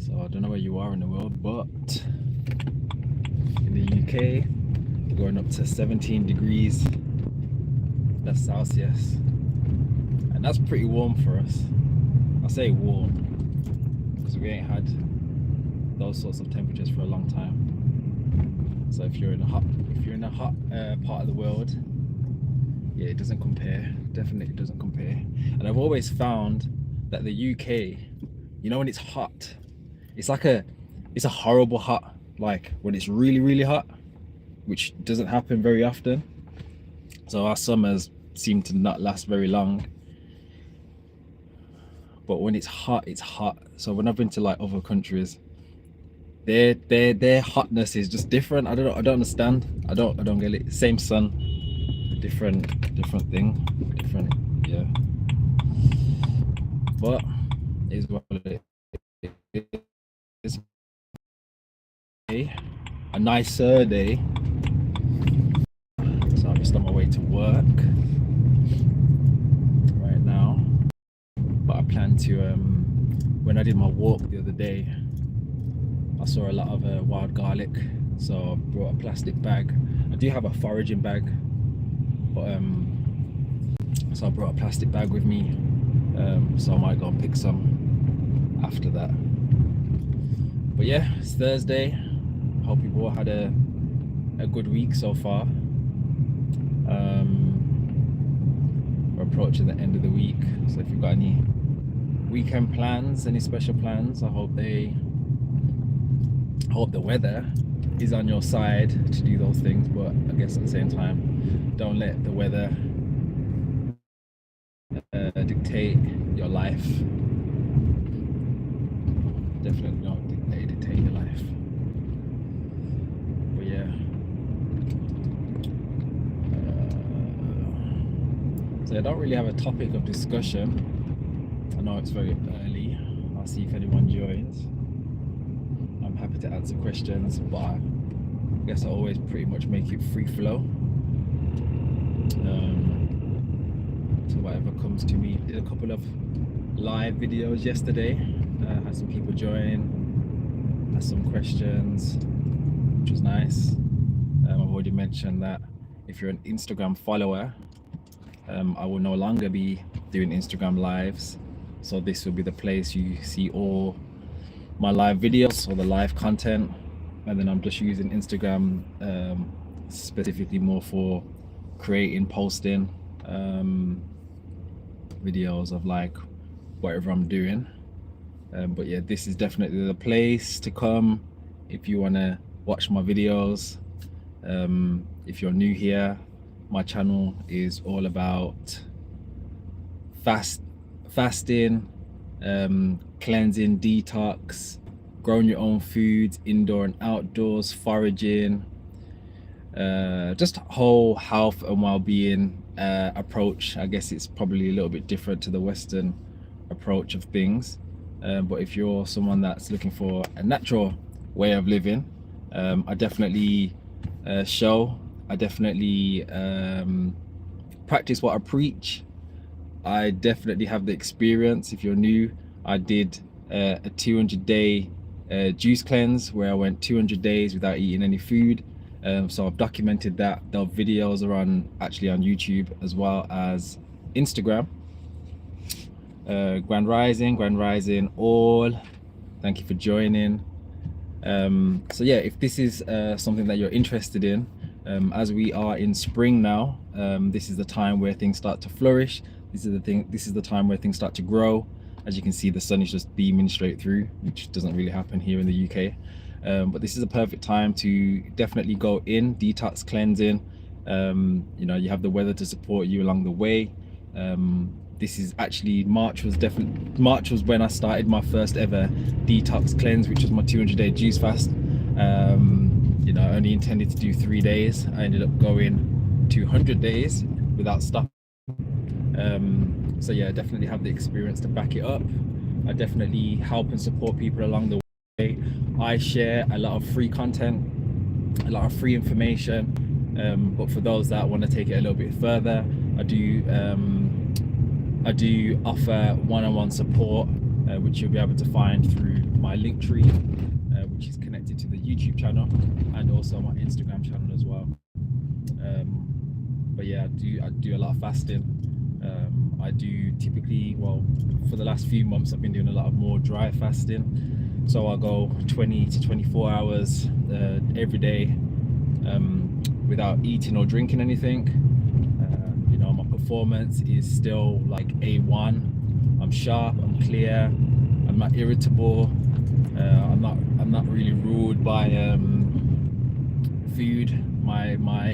So I don't know where you are in the world, but in the UK, we're going up to 17 degrees. That's Celsius. And that's pretty warm for us. I say warm because we ain't had those sorts of temperatures for a long time. So if you're in a hot part of the world, yeah, it doesn't compare. Definitely doesn't compare. And I've always found that the UK, you know, when it's hot, it's a horrible hot. Like when it's really, really hot, which doesn't happen very often. So our summers seem to not last very long. But when it's hot, it's hot. So when I've been to like other countries, their hotness is just different. I don't understand. I don't get it. Same sun, different thing, different, yeah. But it is what it is. A nicer day. So I'm just on my way to work right now. But I plan to when I did my walk the other day, I saw a lot of wild garlic, so I brought a plastic bag. I do have a foraging bag, but so I brought a plastic bag with me, so I might go and pick some after that. But yeah, it's Thursday. Hope you've all had a good week so far. We're approaching the end of the week, so if you've got any weekend plans, any special plans, I hope the weather is on your side to do those things. But I guess at the same time, don't let the weather dictate your life. Definitely don't dictate your life. But yeah, so I don't really have a topic of discussion. I know it's very early. I'll see if anyone joins. I'm happy to answer questions, but I guess I always pretty much make it free flow. So whatever comes to me. Did a couple of live videos yesterday. Had some people join, had some questions, which was nice. I've already mentioned that if you're an Instagram follower, I will no longer be doing Instagram lives. So this will be the place you see all my live videos or the live content, and then I'm just using Instagram specifically more for creating, posting videos of like whatever I'm doing. But yeah, this is definitely the place to come if you want to watch my videos. If you're new here, my channel is all about fasting, cleansing, detox, growing your own foods, indoor and outdoors, foraging, just whole health and well-being approach. I guess it's probably a little bit different to the Western approach of things, but if you're someone that's looking for a natural way of living, I definitely practice what I preach. I definitely have the experience. If you're new, I did a 200-day juice cleanse where I went 200 days without eating any food. So I've documented that. The videos are actually on YouTube as well as Instagram. Grand Rising all. Thank you for joining. So yeah, if this is something that you're interested in, as we are in spring now, this is the time where things start to flourish. This is the time where things start to grow. As you can see, the sun is just beaming straight through, which doesn't really happen here in the UK. But this is a perfect time to definitely go in, detox, cleansing. You know, you have the weather to support you along the way. This is actually March was when I started my first ever detox cleanse, which was my 200-day juice fast. You know, I only intended to do 3 days. I ended up going 200 days without stopping. So yeah, I definitely have the experience to back it up. I definitely help and support people along the way. I share a lot of free content, a lot of free information, but for those that want to take it a little bit further, I do offer one-on-one support which you'll be able to find through my Linktree, which is connected to the YouTube channel and also my Instagram channel as well. But yeah, I do a lot of fasting. I do typically, well, for the last few months I've been doing a lot of more dry fasting, so I'll go 20 to 24 hours every day without eating or drinking anything. You know, my performance is still like A1. I'm sharp, I'm clear, I'm not irritable, I'm not really ruled by food. My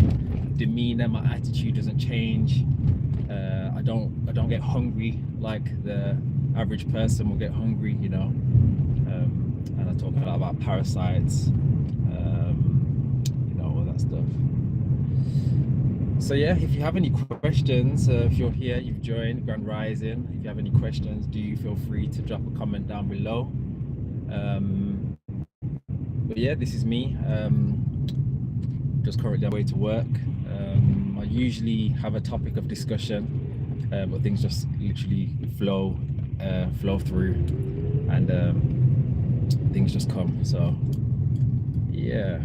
demeanor, my attitude doesn't change. I don't get hungry like the average person will get hungry, you know. And I talk a lot about parasites, you know, all that stuff. So yeah, if you have any questions, if you're here, you've joined Grand Rising, if you have any questions, do feel free to drop a comment down below. But yeah, this is me, just currently on my way to work. I usually have a topic of discussion, but things just literally flow through, and things just come. So yeah.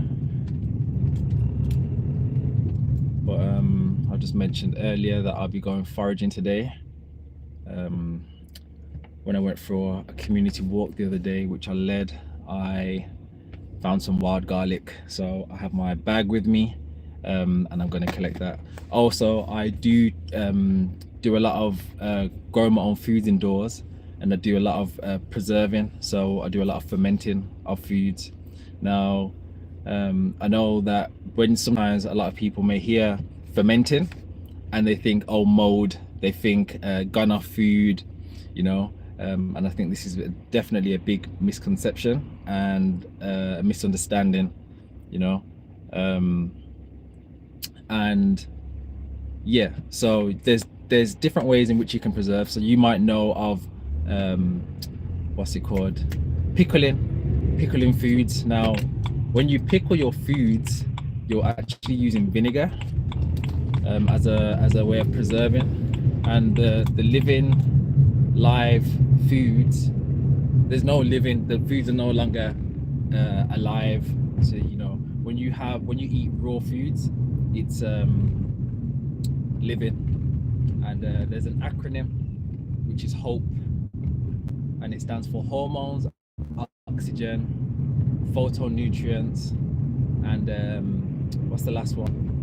But I just mentioned earlier that I'll be going foraging today. When I went for a community walk the other day, which I led, I found some wild garlic, so I have my bag with me, and I'm going to collect that. Also, I do a lot of growing my own foods indoors, and I do a lot of preserving, so I do a lot of fermenting of foods. Now I know that when sometimes a lot of people may hear fermenting and they think, oh, mold, they think gone off food, you know, and I think this is definitely a big misconception and a misunderstanding, you know. And yeah, so there's different ways in which you can preserve. So you might know of what's it called, pickling foods. Now when you pickle your foods, you're actually using vinegar as a way of preserving, and the living live foods, there's no living, the foods are no longer alive. So you know, when you eat raw foods, it's living. And there's an acronym which is HOPE, and it stands for hormones, oxygen, phytonutrients, and what's the last one?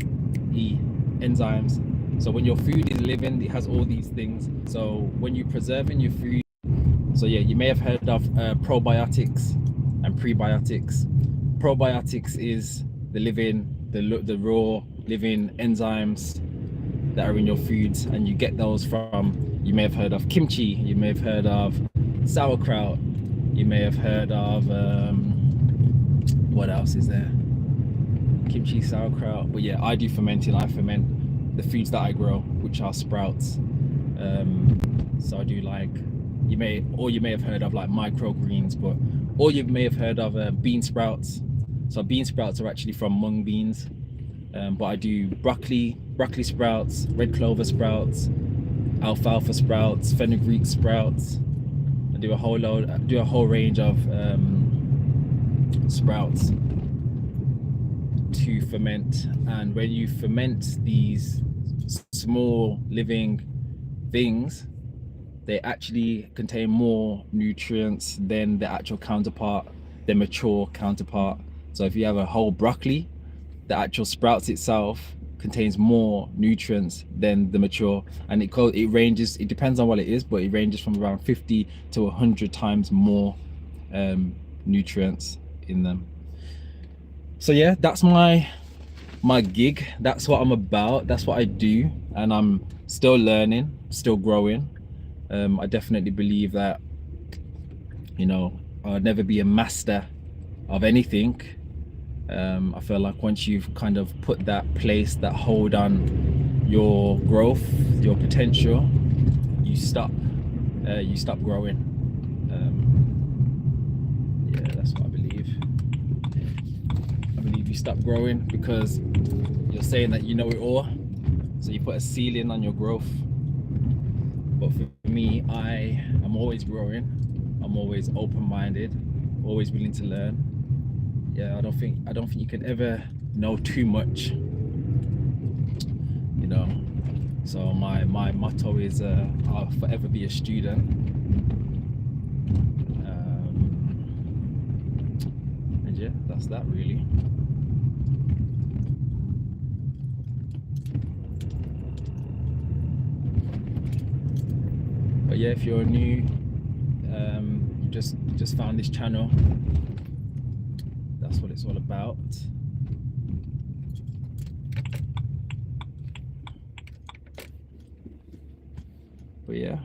E, enzymes. So when your food is living, it has all these things. So when you're preserving your food, so yeah, you may have heard of probiotics and prebiotics. Probiotics is the raw living enzymes that are in your foods, and you get those from, you may have heard of kimchi, you may have heard of sauerkraut, you may have heard of what else is there? Kimchi, sauerkraut. But yeah, I do fermenting. I ferment the foods that I grow, which are sprouts. So I do, like, you may have heard of like microgreens, or you may have heard of bean sprouts. So bean sprouts are actually from mung beans. But I do broccoli sprouts, red clover sprouts, alfalfa sprouts, fenugreek sprouts. I do a whole range of sprouts to ferment. And when you ferment these small living things, they actually contain more nutrients than the actual counterpart, the mature counterpart. So if you have a whole broccoli, the actual sprouts itself contains more nutrients than the mature, and it ranges, it depends on what it is, but it ranges from around 50 to 100 times more nutrients in them. So yeah, that's my gig, that's what I'm about, that's what I do, and I'm still learning, still growing. I definitely believe that, you know, I'll never be a master of anything. I feel like once you've kind of put that place, that hold on your growth, your potential, you stop growing. Yeah, that's what I believe. I believe you stop growing because you're saying that you know it all, so you put a ceiling on your growth. But for me, I'm always growing, I'm always open-minded, always willing to learn. Yeah, I don't think you can ever know too much, you know. So my motto is I'll forever be a student. And yeah, that's that really. But yeah, if you're new, you just found this channel, that's what it's all about. But yeah,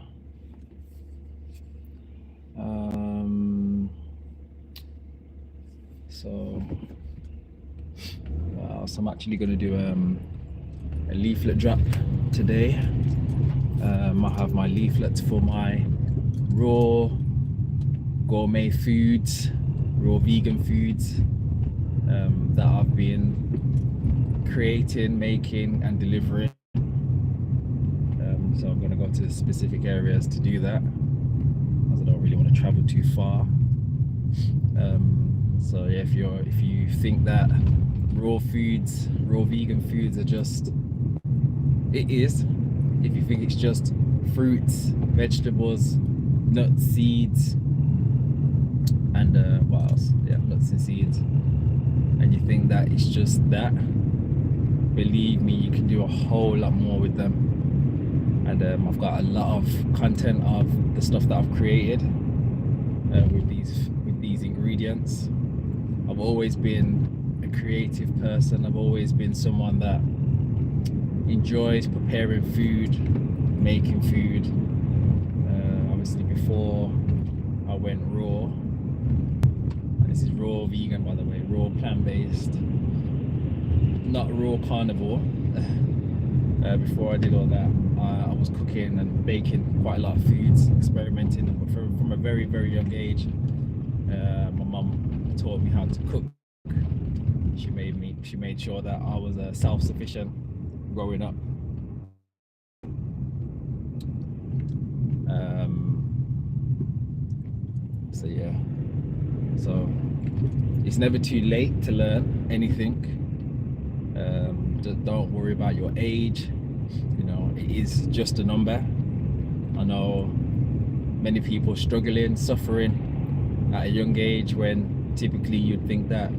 so what else? I'm actually going to do a leaflet drop today. I have my leaflets for my raw gourmet foods, raw vegan foods that I've been creating, making and delivering. So I'm going to go to specific areas to do that, as I don't really want to travel too far. So yeah, if you think that raw vegan foods are just, it is. If you think it's just fruits, vegetables, nuts, seeds, and what else? Yeah, nuts and seeds, and you think that it's just that, believe me, you can do a whole lot more with them. And I've got a lot of content of the stuff that I've created with these ingredients. I've always been a creative person. I've always been someone that enjoys preparing food, making food. Obviously before I went raw, and this is raw vegan by the way, raw plant-based, not raw carnivore. Before I did all that, I was cooking and baking quite a lot of foods, experimenting from a very, very young age. My mum taught me how to cook. She made sure that I was self-sufficient growing up. So yeah, so it's never too late to learn anything. Just don't worry about your age. You know, it is just a number. I know many people struggling, suffering at a young age, when typically you'd think that,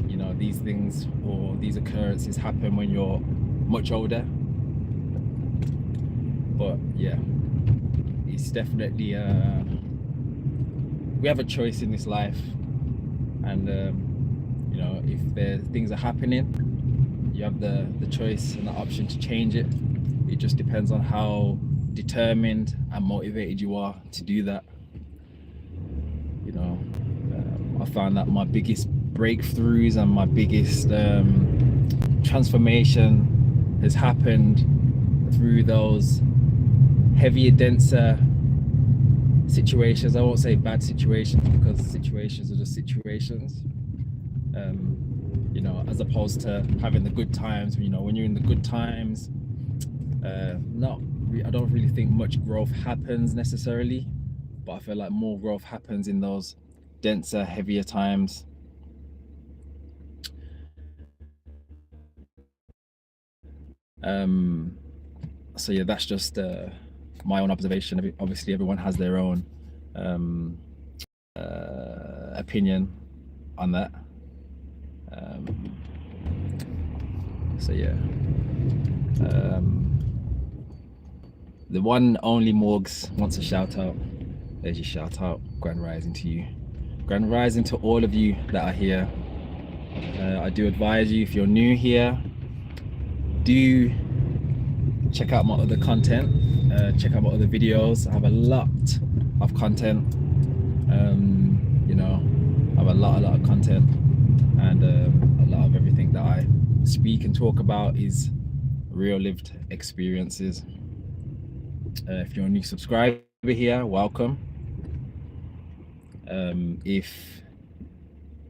you know, these things or these occurrences happen when you're much older. But yeah, it's definitely we have a choice in this life, and you know, if things are happening, you have the choice and the option to change it. It just depends on how determined and motivated you are to do that. You know, I found that my biggest breakthroughs and my biggest transformation has happened through those heavier, denser situations. I won't say bad situations, because situations are just situations. You know, as opposed to having the good times. You know, when you're in the good times, I don't really think much growth happens necessarily, but I feel like more growth happens in those denser, heavier times. So yeah, that's just my own observation. Obviously everyone has their own opinion on that. So yeah, the one only Morgs wants a shout out. There's your shout out. Grand rising to you. Grand rising to all of you that are here. I do advise you, if you're new here, do check out my other content. Check out my other videos. I have a lot of content. You know, I have a lot of content, and a lot of everything that I speak and talk about is real lived experiences. If you're a new subscriber here, welcome. If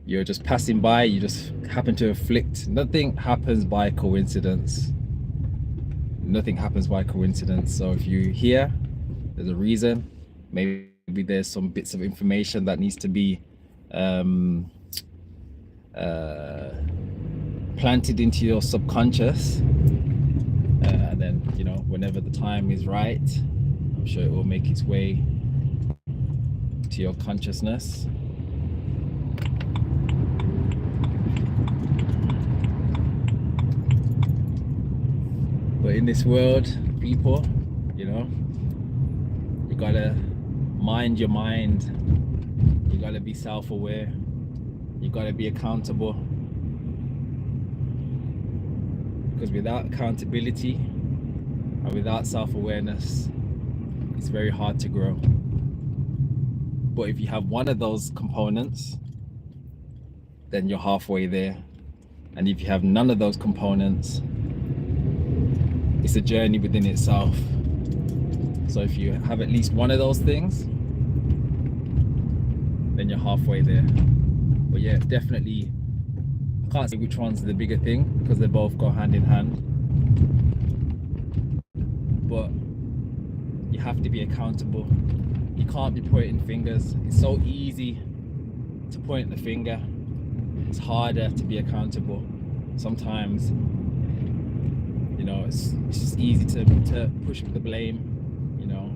you're just passing by, you just happen to have flicked, nothing happens by coincidence. Nothing happens by coincidence. So if you're here, there's a reason. Maybe maybe there's some bits of information that needs to be planted into your subconscious, and then, you know, whenever the time is right, I'm sure it will make its way to your consciousness. But in this world, people, you know, you gotta mind your mind, you gotta be self-aware, you gotta be accountable, because without accountability and without self-awareness, it's very hard to grow. But if you have one of those components, then you're halfway there. And if you have none of those components, it's a journey within itself. So if you have at least one of those things, then you're halfway there. But yeah, definitely, I can't say which one's the bigger thing because they both go hand in hand. But you have to be accountable. You can't be pointing fingers. It's so easy to point the finger. It's harder to be accountable. Sometimes, you know, it's just easy to push the blame, you know.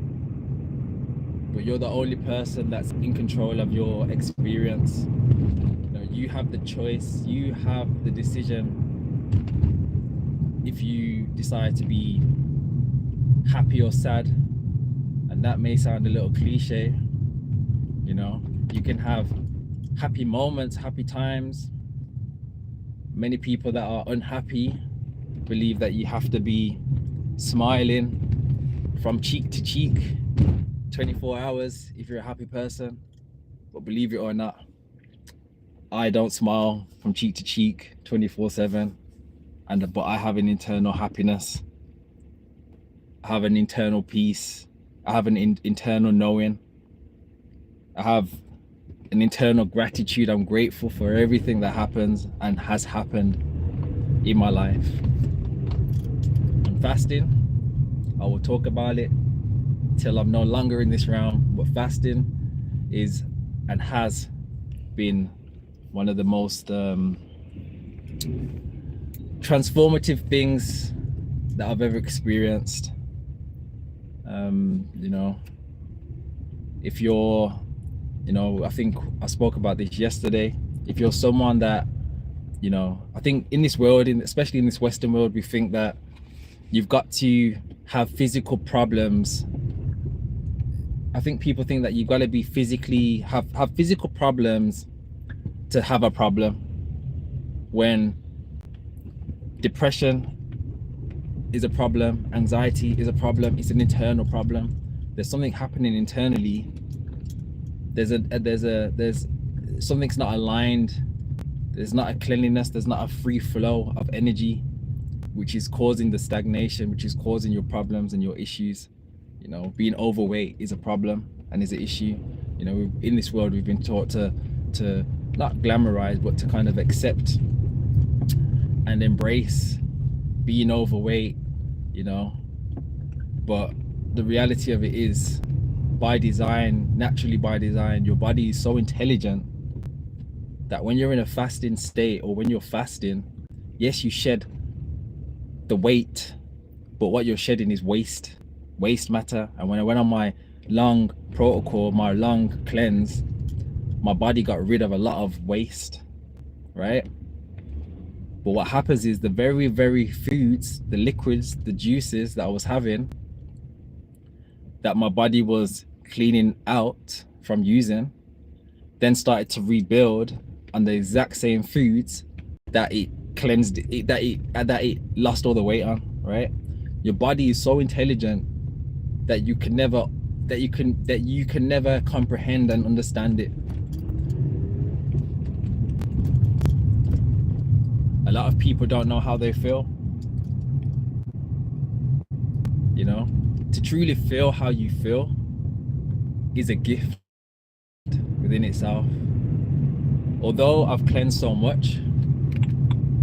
But you're the only person that's in control of your experience. You know, you have the choice, you have the decision. If you decide to be happy or sad, and that may sound a little cliche, you know, you can have happy moments, happy times. Many people that are unhappy believe that you have to be smiling from cheek to cheek 24 hours if you're a happy person. But believe it or not, I don't smile from cheek to cheek 24/7, but I have an internal happiness. I have an internal peace. I have an internal knowing. I have an internal gratitude. I'm grateful for everything that happens and has happened in my life. And fasting, I will talk about it till I'm no longer in this realm, but fasting is and has been one of the most transformative things that I've ever experienced. You know, if you're, you know, I think I spoke about this yesterday. If you're someone that, you know, I think in this world, especially in this Western world, we think that you've got to have physical problems. I think people think that you've got to be physically, have physical problems to have a problem, when depression is a problem, anxiety is a problem. It's an internal problem. There's something happening internally. There's something's not aligned. There's not a cleanliness. There's not a free flow of energy, which is causing the stagnation, which is causing your problems and your issues. You know, being overweight is a problem and is an issue. You know, in this world, we've been taught to not glamorize, but to kind of accept and embrace being overweight, you know. But the reality of it is, by design, naturally by design, your body is so intelligent that when you're in a fasting state, or when you're fasting, yes, you shed the weight, but what you're shedding is waste matter. And when I went on my long protocol, my long cleanse, my body got rid of a lot of waste, right? But what happens is the very, very foods, the liquids, the juices that I was having, that my body was cleaning out from using, then started to rebuild on the exact same foods that it cleansed, that it lost all the weight on, right? Your body is so intelligent that you can never comprehend and understand it. A lot of people don't know how they feel. You know, to truly feel how you feel is a gift within itself. Although I've cleansed so much,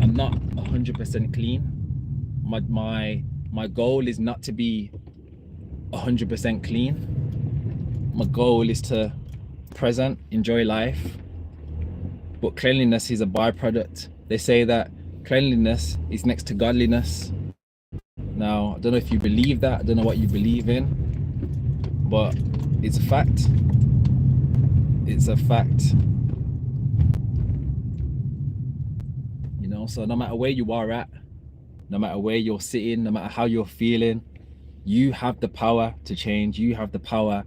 I'm not 100% clean. My goal is not to be 100% clean. my goal is to present, enjoy life, but cleanliness is a byproduct. They say that cleanliness is next to godliness. Now, I don't know if you believe that, I don't know what you believe in, but it's a fact. It's a fact. You know, so no matter where you are at, no matter where you're sitting, no matter how you're feeling, you have the power to change. You have the power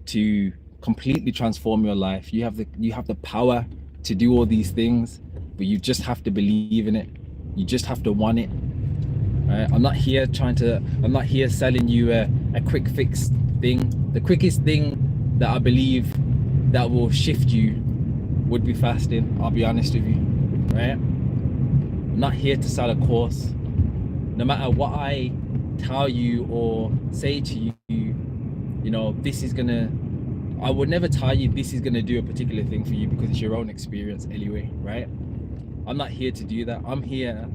to completely transform your life. You have the power to do all these things, but you just have to believe in it. You just have to want it. Right? I'm not here selling you a quick fix thing. The quickest thing that I believe that will shift you would be fasting. I'll be honest with you, right? I'm not here to sell a course. No matter what I tell you or say to you, you know, I would never tell you this is gonna do a particular thing for you, because it's your own experience anyway, right? I'm not here to do that. I'm here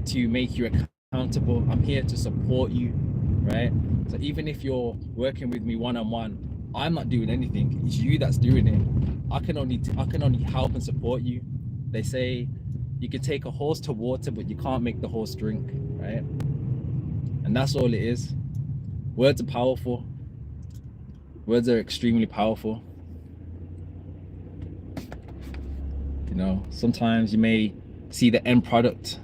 to make you accountable. I'm here to support you, right? So even if you're working with me one-on-one, I'm not doing anything. It's you that's doing it. I can only help and support you. They say you can take a horse to water, but you can't make the horse drink, right? And that's all it is. Words are powerful. Words are extremely powerful. You know, sometimes you may see the end product.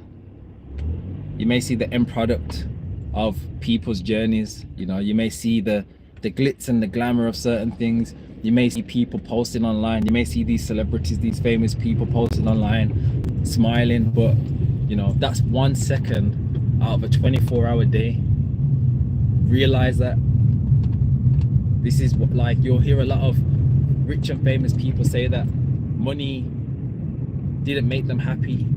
You may see the end product of people's journeys. You know, you may see the glitz and the glamour of certain things. You may see people posting online. You may see these celebrities, these famous people posting online, smiling, but you know, that's 1 second out of a 24-hour day. Realize that this is what, like, you'll hear a lot of rich and famous people say that money didn't make them happy.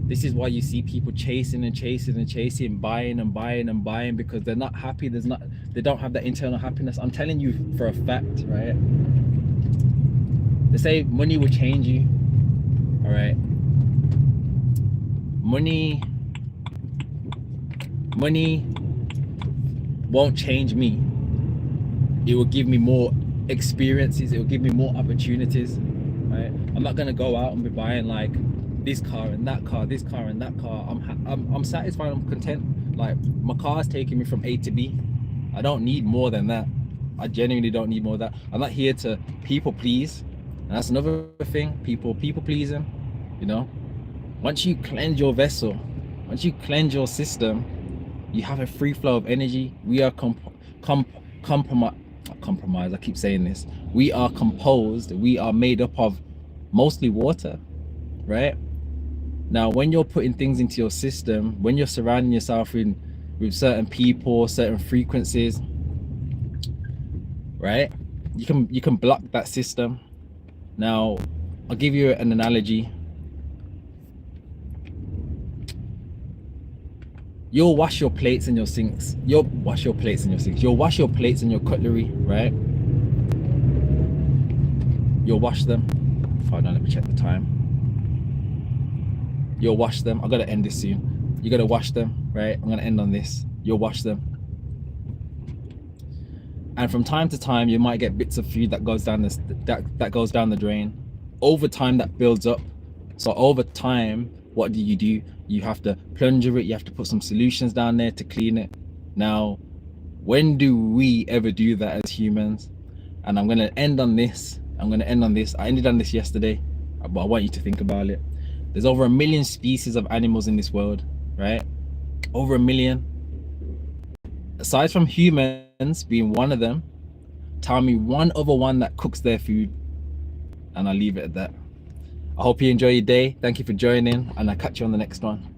This is why you see people chasing and chasing and chasing, buying and buying and buying, because they're not happy. They don't have that internal happiness. I'm telling you for a fact, right? They say money will change you. All right. Money won't change me. It will give me more experiences. It will give me more opportunities, right? I'm not gonna go out and be buying like this car and that car, this car and that car. I'm satisfied. I'm content. Like, my car is taking me from A to B. I don't need more than that. I genuinely don't need more than that. I'm not here to people please. And that's another thing. People pleasing. You know, once you cleanse your vessel, once you cleanse your system, you have a free flow of energy. We are compromised. I keep saying this. We are composed. We are made up of mostly water, right? Now, when you're putting things into your system, when you're surrounding yourself with certain people, certain frequencies, right? You can block that system. Now, I'll give you an analogy. You'll wash your plates and your sinks. You'll wash your plates and your cutlery, right? You'll wash them. Hold on, let me check the time. You'll wash them. I gotta end this soon. You gotta wash them, right? I'm gonna end on this. You'll wash them. And from time to time, you might get bits of food that goes down that goes down the drain. Over time, that builds up. So over time, what do? You have to plunger it. You have to put some solutions down there to clean it. Now, when do we ever do that as humans? And I'm gonna end on this. I ended on this yesterday, but I want you to think about it. There's over 1 million species of animals in this world, right? Over 1 million. Aside from humans being one of them, tell me one other one that cooks their food, and I'll leave it at that. I hope you enjoy your day. Thank you for joining, and I'll catch you on the next one.